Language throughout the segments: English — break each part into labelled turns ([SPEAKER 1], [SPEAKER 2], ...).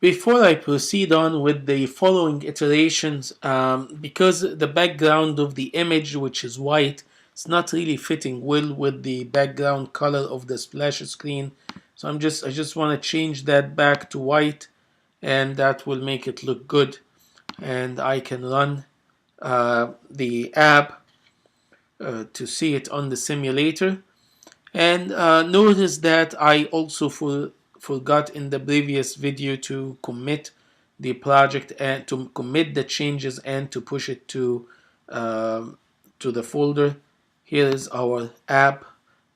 [SPEAKER 1] Before I proceed on with the following iterations, because the background of the image, which is white, it's not really fitting well with the background color of the splash screen. So I just want to change that back to white, and that will make it look good. And I can run the app to see it on the simulator. And notice that I also forgot in the previous video to commit the project and to commit the changes and to push it to the folder. Here is our app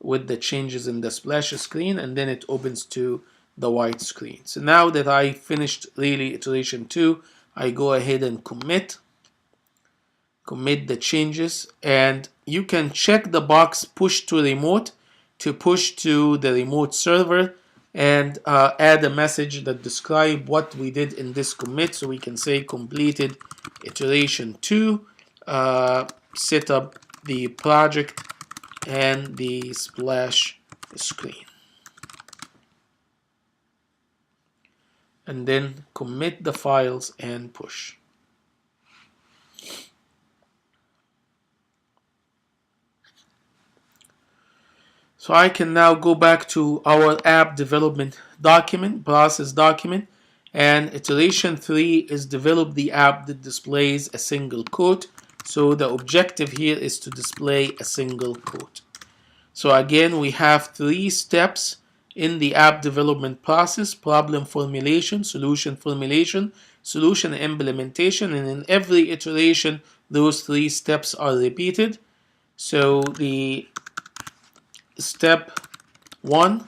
[SPEAKER 1] with the changes in the splash screen, and then it opens to the white screen. So now that I finished really iteration 2, I go ahead and commit the changes, and you can check the box push to remote to push to the remote server and add a message that describe what we did in this commit. So we can say completed iteration 2, set up the project and the splash screen, and then commit the files and push. So I can now go back to our app development document, process document, and iteration 3 is develop the app that displays a single quote. So the objective here is to display a single quote. So again, we have 3 steps in the app development process: problem formulation, solution implementation, and in every iteration, those 3 steps are repeated. So the step 1,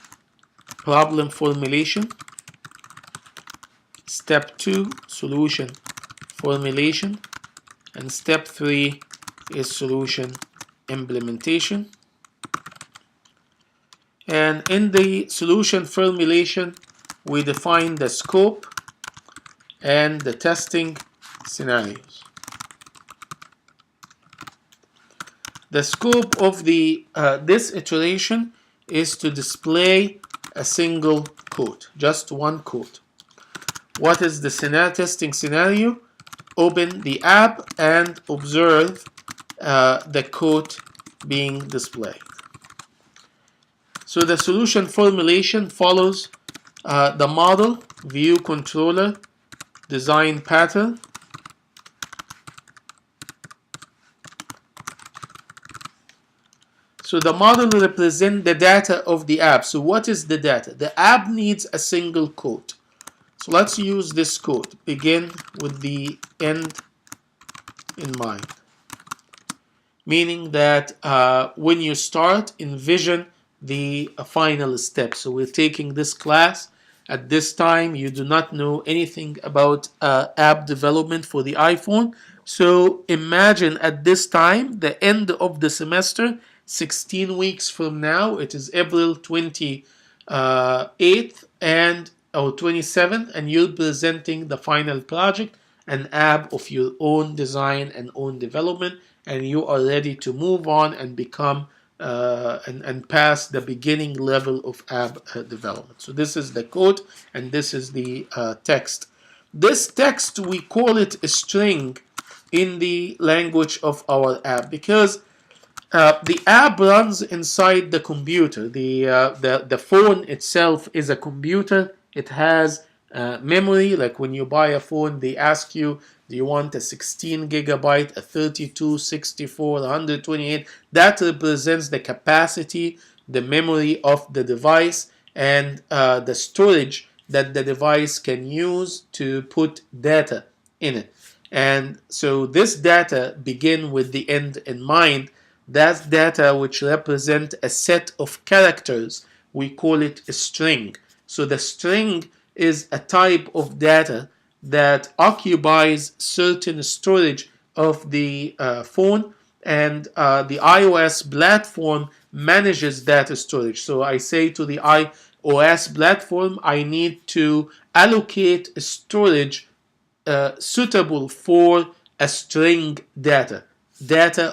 [SPEAKER 1] problem formulation. Step 2, solution formulation. And step 3 is solution implementation. And in the solution formulation, we define the scope and the testing scenarios. The scope of this iteration is to display a single quote, just one quote. What is the testing scenario? Open the app and observe the quote being displayed. So the solution formulation follows the model, view controller, design pattern. So the model represents the data of the app. So what is the data? The app needs a single quote. So let's use this quote. Begin with the end in mind. Meaning that when you start, envision the final step. So we're taking this class. At this time, you do not know anything about app development for the iPhone. So imagine at this time, the end of the semester, 16 weeks from now, it is April 28th or 27th, and you're presenting the final project, an app of your own design and own development, and you are ready to move on and become and pass the beginning level of app development. So this is the code, and this is the text. This text, we call it a string in the language of our app, because the app runs inside the computer. The phone itself is a computer. It has memory. Like when you buy a phone, they ask you, do you want a 16 gigabyte, a 32, 64, 128? That represents the capacity, the memory of the device, and the storage that the device can use to put data in it. And so this data begin with the end in mind. That's data which represent a set of characters. We call it a string. So the string is a type of data that occupies certain storage of the phone, and the iOS platform manages data storage. So I say to the iOS platform, I need to allocate storage suitable for a string data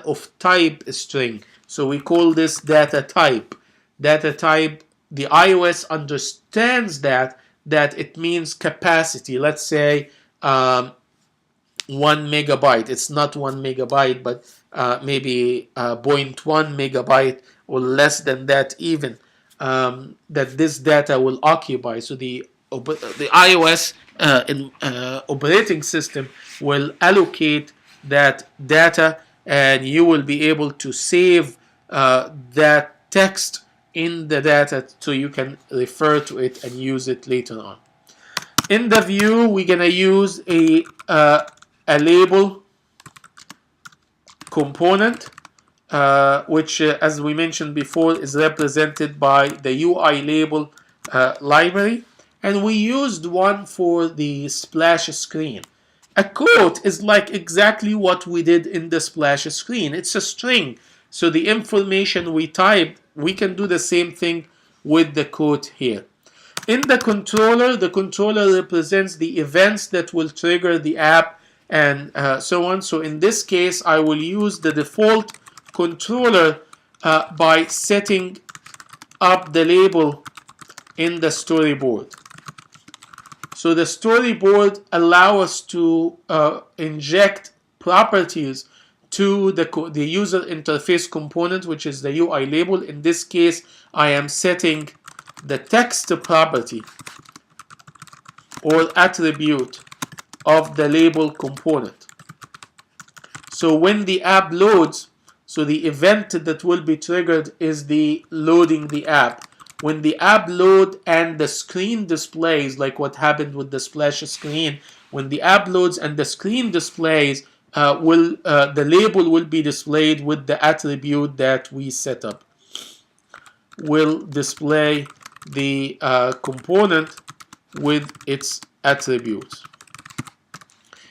[SPEAKER 1] of type string. So we call this data type. Data type, the iOS understands that that it means capacity. Let's say 1 megabyte. It's not 1 megabyte, but maybe 0.1 megabyte or less than that even, that this data will occupy. So the iOS operating system will allocate that data, and you will be able to save that text in the data so you can refer to it and use it later on. In the view, we're gonna use a label component, which, as we mentioned before, is represented by the UI label library, and we used one for the splash screen. A quote is like exactly what we did in the splash screen. It's a string, so the information we type, we can do the same thing with the quote here. In the controller represents the events that will trigger the app and so on. So in this case, I will use the default controller by setting up the label in the storyboard. So the storyboard allows us to inject properties to the user interface component, which is the UI label. In this case, I am setting the text property or attribute of the label component. So when the app loads, so the event that will be triggered is the loading the app. When the app load and the screen displays, like what happened with the splash screen, when the app loads and the screen displays, the label will be displayed with the attribute that we set up. Will display the component with its attributes.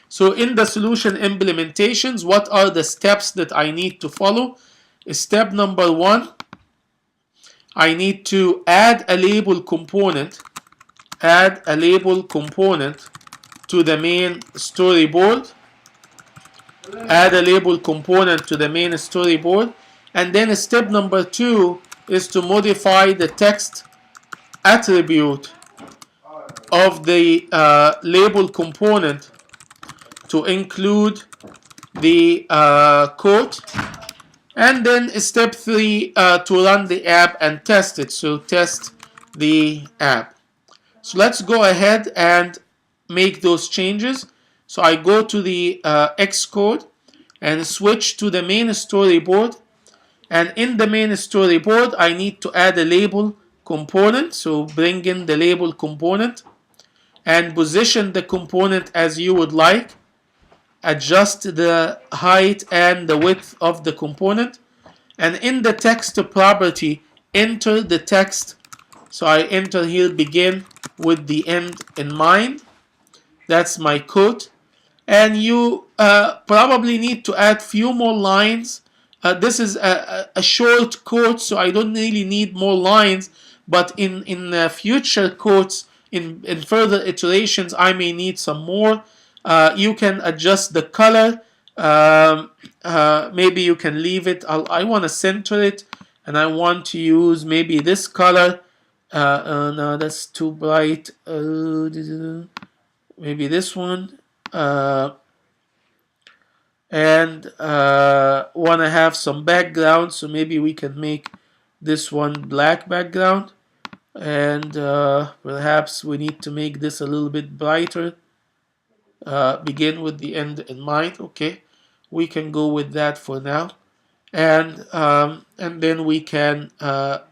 [SPEAKER 1] So in the solution implementations, what are the steps that I need to follow? Step number 1, I need to add a label component to the main storyboard. Add a label component to the main storyboard. And then step number 2 is to modify the text attribute of the label component to include the quote. And then step 3, to run the app and test it. So test the app. So let's go ahead and make those changes. So I go to the Xcode and switch to the main storyboard. And in the main storyboard, I need to add a label component. So bring in the label component and position the component as you would like. Adjust the height and the width of the component. And in the text property, enter the text. So I enter here begin with the end in mind. That's my quote. And you probably need to add few more lines. This is a short quote, so I don't really need more lines. But in future quotes, in further iterations, I may need some more. You can adjust the color. Maybe you can leave it. I want to center it, and I want to use maybe this color. No, that's too bright. Maybe this one. And want to have some background, so maybe we can make this one black background, and perhaps we need to make this a little bit brighter. Begin with the end in mind. Okay, we can go with that for now, and then we can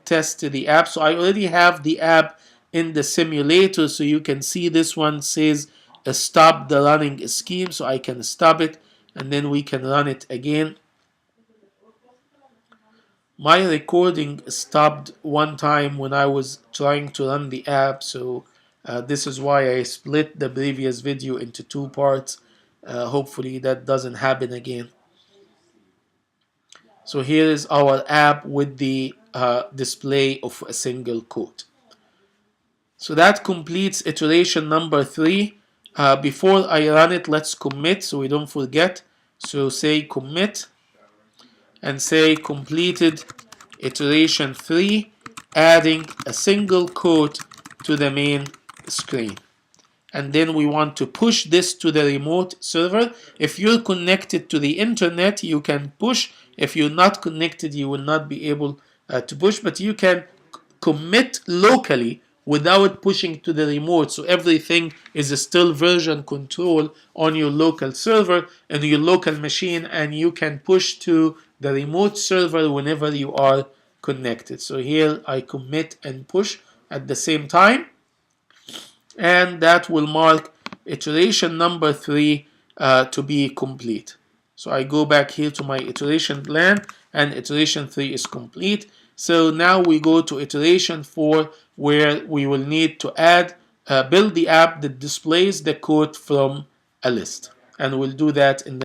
[SPEAKER 1] test the app. So I already have the app in the simulator, so you can see this one says stop the running scheme, so I can stop it and then we can run it again. My recording stopped one time when I was trying to run the app, so this is why I split the previous video into 2 parts. Hopefully that doesn't happen again. So here is our app with the display of a single quote. So that completes iteration number 3. Before I run it, let's commit so we don't forget. So say commit and say completed iteration 3, adding a single quote to the main screen. And then we want to push this to the remote server. If you're connected to the internet, you can push. If you're not connected, you will not be able to push, but you can commit locally without pushing to the remote. So everything is still version control on your local server and your local machine, and you can push to the remote server whenever you are connected. So here I commit and push at the same time, and that will mark iteration number 3 to be complete. So I go back here to my iteration plan, and iteration 3 is complete. So now we go to iteration 4, where we will need to build the app that displays the code from a list, and we'll do that in the